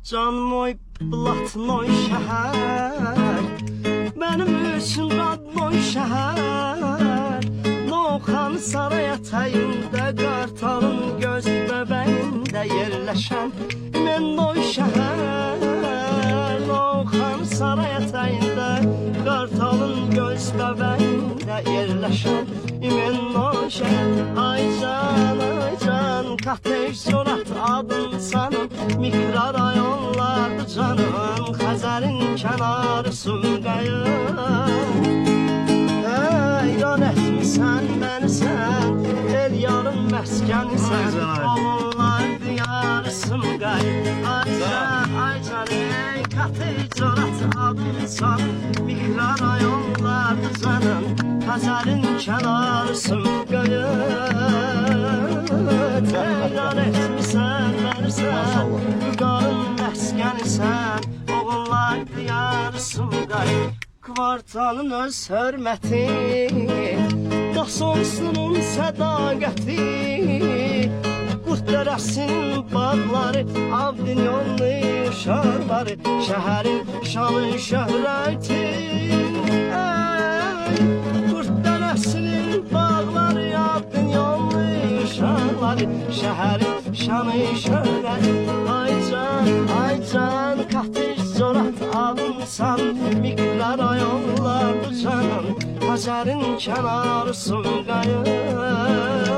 Canım oy Blatnoy şəhər, mənim üçün Radnoy şəhər. Novxan saray ətəyində, Qartalın göz bəbəyində yerləşən Mennoy şəhər. Novxan saray ətəyində, Qartalın göz bəbəyində yerləşən Mennoy şəhər. Ay can, Katej Corat adın sanım, mikrorayonlardı canım, Xəzərin kənarı Sumqayır. Heyran etmisən məni sən, el yarın məskənisən, oğullar diyarı Sumqayır. Ay can, ey Katej Corat adın sanım, mikrorayonlardı canım, Xəzərin kənarı Sumqayır. Heyran etmisən məni sən, Vüqarın məskənisən, oğullar diyarı Sumqayır. Kvartalın öz hörməti, Dasonsunun sədaqəti, Qurt dərəsinin bağları, Avdinyonlu uşaqları, Şəhərin şanı şöhrəti. Qurt dərəsinin bağları, Avdinyonlu uşaqları, Şəhərin şanı şöhrəti. Ay can, Katej Corat alınsan, mikrorayonlardı canım, Xəzərin kənarı Sumqayır.